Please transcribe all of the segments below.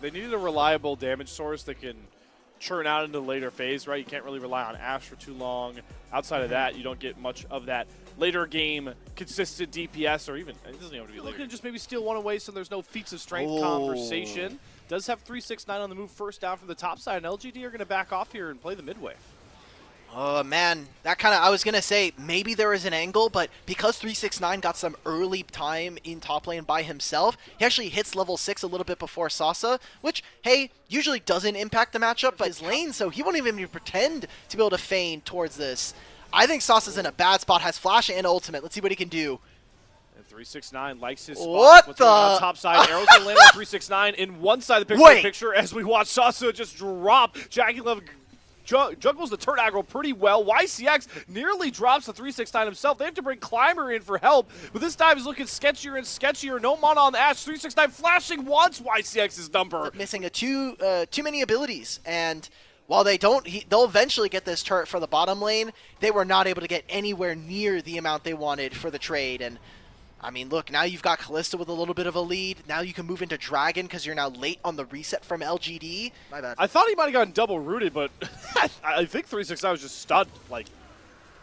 They needed a reliable damage source that can churn out into the later phase, right? You can't really rely on Ashe for too long. Outside of that, you don't get much of that later game consistent DPS, or even, it doesn't even have to be later. Looking to just maybe steal one away so there's no feats of strength conversation. Does have 369 on the move first down from the top side, and LGD are going to back off here and play the mid wave. Oh, man, that kind of, I was going to say, maybe there is an angle, but because 369 got some early time in top lane by himself, he actually hits level 6 a little bit before Sasa, which, hey, usually doesn't impact the matchup, but his lane, so he won't even pretend to be able to feign towards this. I think Sasa's in a bad spot, has flash and ultimate. Let's see what he can do. And 369 likes his spot. What What's the? going on top side? Arrows going to land on 369 in one side of the picture as we watch Sasa just drop. Jackie Love juggles the turn aggro pretty well. YCX nearly drops the 369 himself. They have to bring Climber in for help, but this time he's looking sketchier and sketchier. No mana on the Ashe. 369 flashing wants YCX's number. Missing too many abilities, and while they don't, they'll eventually get this turret for the bottom lane. They were not able to get anywhere near the amount they wanted for the trade, and I mean, look, now you've got Kalista with a little bit of a lead. Now you can move into Dragon because you're now late on the reset from LGD. My bad. I thought he might have gotten double rooted, but I think 369 was just stunned. Like,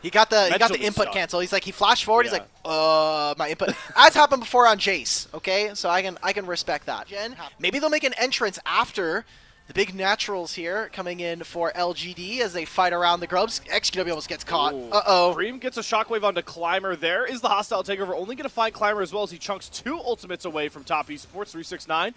he got the input cancel. He's like, he flashed forward. Yeah. He's like, my input. As happened before on Jace. Okay, so I can respect that. Maybe they'll make an entrance after the big naturals here coming in for LGD as they fight around the grubs. XQW almost gets caught. Uh-oh. Cream gets a shockwave onto Climber. There is the hostile takeover. Only going to find Climber as well as he chunks 2 ultimates away from top esports. 369.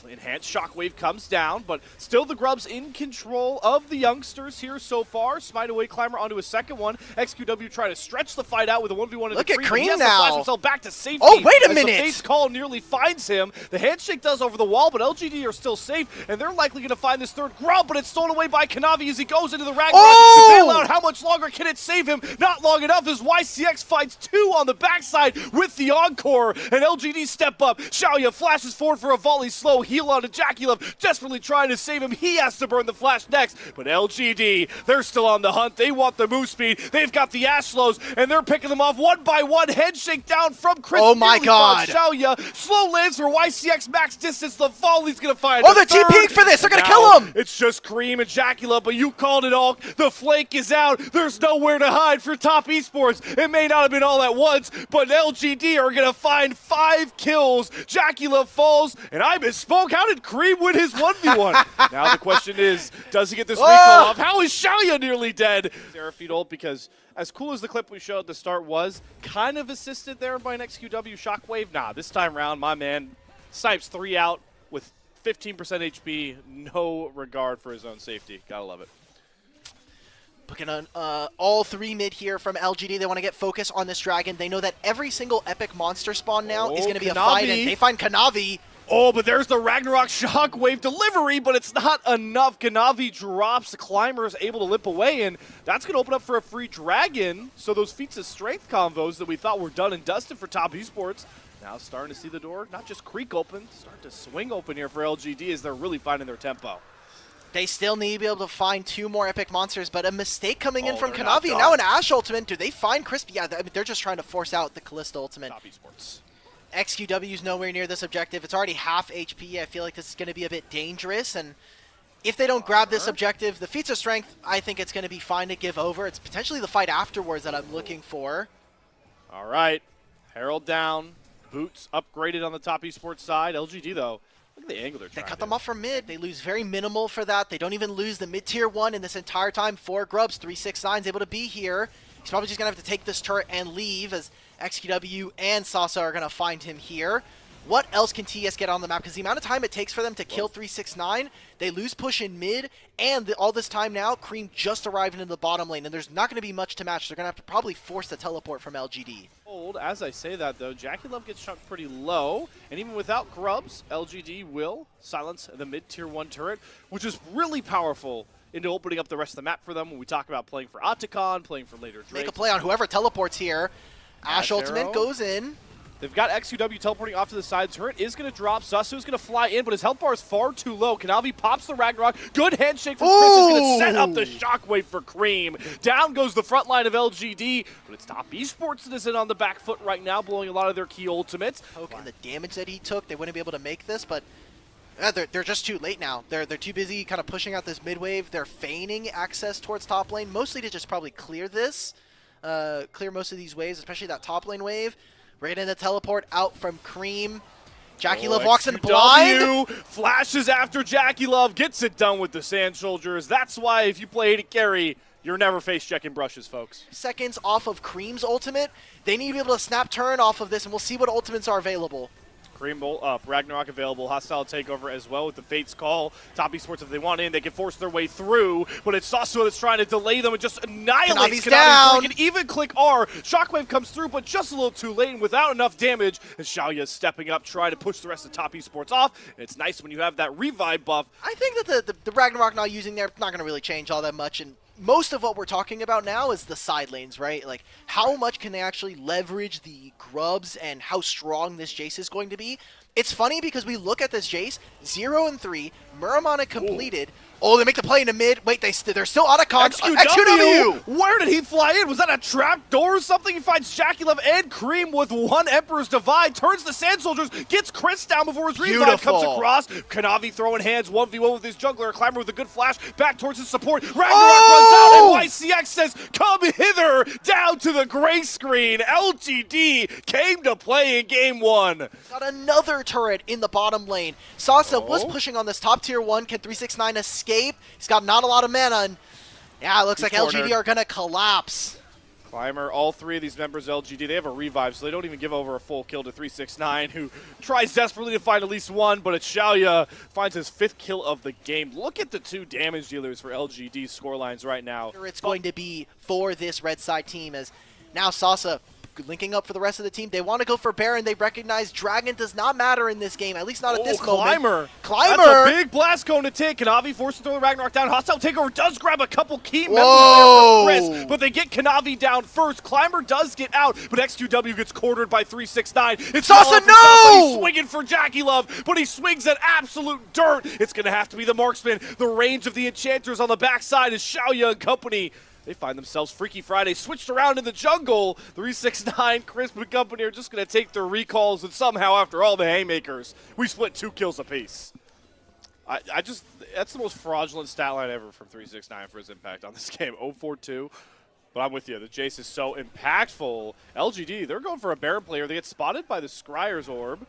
Enhanced shockwave comes down, but still the grubs in control of the youngsters here so far. Smite away Climber onto a second one. XQW trying to stretch the fight out with a 1v1. Look at Cream he has now. To flash himself back to safety. Oh, wait a minute. The face call nearly finds him. The handshake does over the wall, but LGD are still safe, and they're likely going to find this third grub, but it's stolen away by Kanavi as he goes into the Ragnarok. Oh! To bail out. How much longer can it save him? Not long enough as YCX finds 2 on the backside with the encore, and LGD step up. Xiaoya flashes forward for a volley slow. Heal onto Jackie Love, desperately trying to save him. He has to burn the flash next, but LGD, they're still on the hunt. They want the move speed. They've got the Ashlows, and they're picking them off one by one. Headshake down from Chris. Oh my god. Xiaoya, slow lands for YCX max distance. The volley's going to find they're TPing for this. They're going to kill him. It's just Cream and Jackie Love, but you called it all. The flank is out. There's nowhere to hide for top esports. It may not have been all at once, but LGD are going to find 5 kills. Jackie Love falls, and I misspoke. How did Cream win his 1v1? Now the question is, does he get this recall off? How is Xiaoya nearly dead? Seraphine ult, because as cool as the clip we showed at the start was, kind of assisted there by an XQW shockwave. Nah, this time around, my man snipes 3 out with 15% HP, no regard for his own safety. Gotta love it. Looking on all 3 mid here from LGD. They want to get focus on this dragon. They know that every single epic monster spawn now is going to be a fight, and they find Kanavi. Oh, but there's the Ragnarok shockwave delivery, but it's not enough. Kanavi drops. The Climber is able to limp away, and that's going to open up for a free dragon. So those feats of strength combos that we thought were done and dusted for top esports, now starting to see the door not just creak open, start to swing open here for LGD as they're really finding their tempo. They still need to be able to find 2 more epic monsters, but a mistake coming in from Kanavi. Now an Ashe ultimate. Do they find Crispy? Yeah, I mean, they're just trying to force out the Kalista ultimate. Top esports. XQW's nowhere near this objective. It's already half HP. I feel like this is going to be a bit dangerous, and if they don't grab this objective, the feats of strength, I think it's going to be fine to give over. It's potentially the fight afterwards that I'm looking for. All right. Herald down. Boots upgraded on the top esports side. LGD, though, look at the angle they're trying. They cut them off from mid. They lose very minimal for that. They don't even lose the mid-tier 1 in this entire time. 4 grubs, 369's able to be here. He's probably just going to have to take this turret and leave as XQW and Sasa are going to find him here. What else can TES get on the map? Because the amount of time it takes for them to kill 369, they lose push in mid, and all this time now, Cream just arrived into the bottom lane, and there's not going to be much to match. They're going to have to probably force the teleport from LGD. As I say that, though, Jackie Love gets chunked pretty low, and even without grubs, LGD will silence the mid-tier 1 turret, which is really powerful into opening up the rest of the map for them when we talk about playing for Otacon, playing for later Drake. Make a play on whoever teleports here. Ashe ultimate goes in. They've got XQW teleporting off to the side. Turret is going to drop. Sasu's going to fly in, but his health bar is far too low. Kanavi pops the Ragnarok. Good handshake from Chris. Is going to set up the shockwave for Cream. Down goes the front line of LGD, but it's top esports that is in on the back foot right now, blowing a lot of their key ultimates. And the damage that he took, they wouldn't be able to make this, but They're just too late now. They're too busy kind of pushing out this mid wave. They're feigning access towards top lane, mostly to just probably clear this, clear most of these waves, especially that top lane wave. Right in the teleport out from Cream. Jackie Love walks in blind. Flashes after Jackie Love, gets it done with the Sand Soldiers. That's why if you play AD carry, you're never face checking brushes, folks. Seconds off of Cream's ultimate. They need to be able to snap turn off of this, and we'll see what ultimates are available. Cream up, Ragnarok available, hostile takeover as well with the Fates call. Top Esports, if they want in, they can force their way through, but it's Sasuo that's trying to delay them and just annihilates Kanavi's down. He can even click R. Shockwave comes through, but just a little too late and without enough damage. And Xiaoya is stepping up, trying to push the rest of Top Esports off. And it's nice when you have that revive buff. I think that the Ragnarok not using there not going to really change all that much, and most of what we're talking about now is the side lanes, right? Like, how much can they actually leverage the grubs and how strong this Jace is going to be? It's funny because we look at this Jace, 0 and 3, Muramana completed. Ooh. Oh, they make the play into mid. Wait, they're still out of cogs. XQW! Where did he fly in? Was that a trap door or something? He finds Jackie Love and Cream with one Emperor's Divide, turns the Sand Soldiers, gets Chris down before his revive comes across. Kanavi throwing hands, 1v1 with his jungler. Climber with a good flash, back towards his support. Ragnarok runs out, and YCX says, come hither, down to the gray screen. LGD came to play in game 1. Got another turret in the bottom lane. Sasa was pushing on this top tier 1. Can 369 escape? He's got not a lot of mana, and yeah, it looks like cornered. LGD are going to collapse. Climber, all three of these members of LGD, they have a revive, so they don't even give over a full kill to 369, who tries desperately to find at least one, but it's Xiaoya finds his 5th kill of the game. Look at the 2 damage dealers for LGD's scorelines right now. It's going to be for this red side team, as now Sasa linking up for the rest of the team. They want to go for Baron. They recognize Dragon does not matter in this game, at least not at this moment. Climber! That's a big blast cone to take. Kanavi forced to throw the Ragnarok down. Hostile takeover does grab a couple key members there for Chris, but they get Kanavi down first. Climber does get out, but XQW gets cornered by 369. It's Sasa, no! He's swinging for Jackie Love, but he swings at absolute dirt. It's going to have to be the marksman. The range of the enchanters on the backside is Xiaoya and company. They find themselves Freaky Friday switched around in the jungle. 369, Crisp and company are just going to take their recalls, and somehow, after all the haymakers, we split 2 kills apiece. That's the most fraudulent stat line ever from 369 for his impact on this game. 0-4-2. But I'm with you. The Jace is so impactful. LGD, they're going for a Baron player. They get spotted by the Scryer's Orb.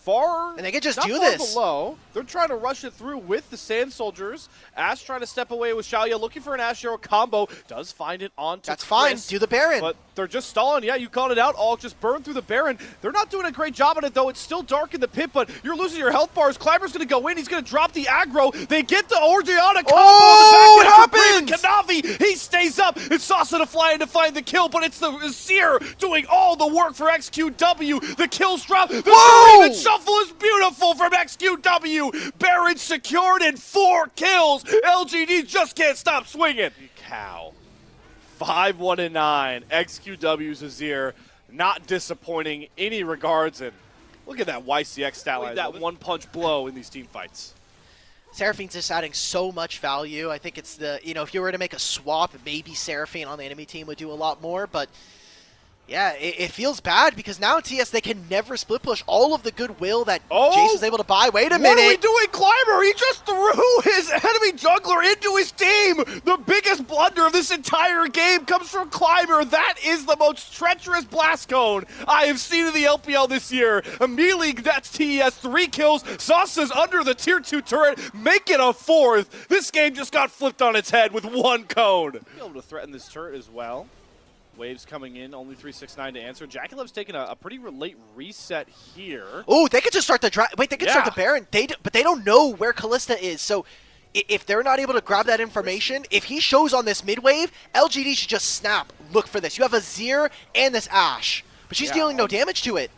And they can just do far this. Below. They're trying to rush it through with the Sand Soldiers. Ash trying to step away with Xiaoya, looking for an Ash Arrow combo. Does find it onto That's fine. Do the Baron. But they're just stalling. Yeah, you called it out. All just burn through the Baron. They're not doing a great job on it, though. It's still dark in the pit, but you're losing your health bars. Climber's going to go in. He's going to drop the aggro. They get the Orgiana combo. What happened? Kanavi, he stays up. It's Sasa to fly in to find the kill, but it's the Seer doing all the work for XQW. The kills drop. The Screaming Shuffle is beautiful from XQW. Baron secured in 4 kills. LGD just can't stop swinging. Cow. 5-1-9. XQW's Azir not disappointing any regards. And look at that YCX stat line. That one-punch blow in these team fights. Seraphine's just adding so much value. I think it's the, if you were to make a swap, maybe Seraphine on the enemy team would do a lot more, but yeah, it feels bad because now TS, they can never split push all of the goodwill that Jace was able to buy. Wait a minute. What are we doing, Climber? He just threw his enemy jungler into his team. The biggest blunder of this entire game comes from Climber. That is the most treacherous blast cone I have seen in the LPL this year. Immediately, that's TES, 3 kills. Sasa's under the tier 2 turret, make it a 4th. This game just got flipped on its head with 1 cone. Be able to threaten this turret as well. Waves coming in, only 369 to answer. Jackie Love's taking a pretty late reset here. Oh, they could just start the they could start the Baron. But they don't know where Kalista is. So if they're not able to grab that information, if he shows on this mid wave, LGD should just snap. Look for this. You have Azir and this Ashe, but she's dealing no damage to it.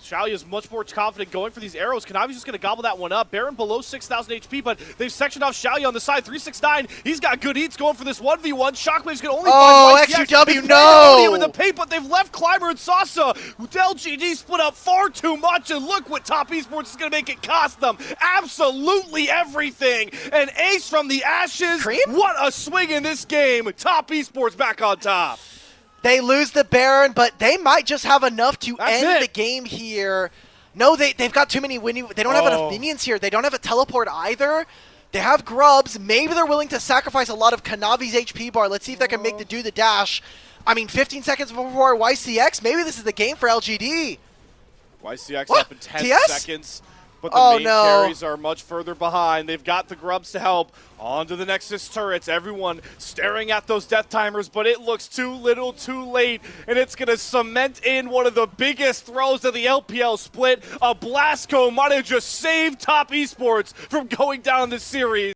Xiaoya's much more confident going for these arrows. Kanavi's just going to gobble that one up. Baron below 6,000 HP, but they've sectioned off Xiaoya on the side. 369, he's got good eats going for this 1v1. Shockwave's going to only find XQW, no! With the paint, but they've left Climber and Sasa. LGD split up far too much, and look what Top Esports is going to make it cost them. Absolutely everything. An ace from the Ashes. Cream? What a swing in this game. Top Esports back on top. They lose the Baron, but they might just have enough to end the game here. No, they've got too many winning. They don't have enough minions here. They don't have a teleport either. They have grubs. Maybe they're willing to sacrifice a lot of Kanavi's HP bar. Let's see if they can do the dash. I mean, 15 seconds before YCX. Maybe this is the game for LGD. YCX What? up in 10 TES? seconds. But the main no. carries are much further behind. They've got the grubs to help. On to the Nexus turrets. Everyone staring at those death timers, but it looks too little too late. And it's going to cement in one of the biggest throws of the LPL split. A Blasco might have just saved Top Esports from going down this series.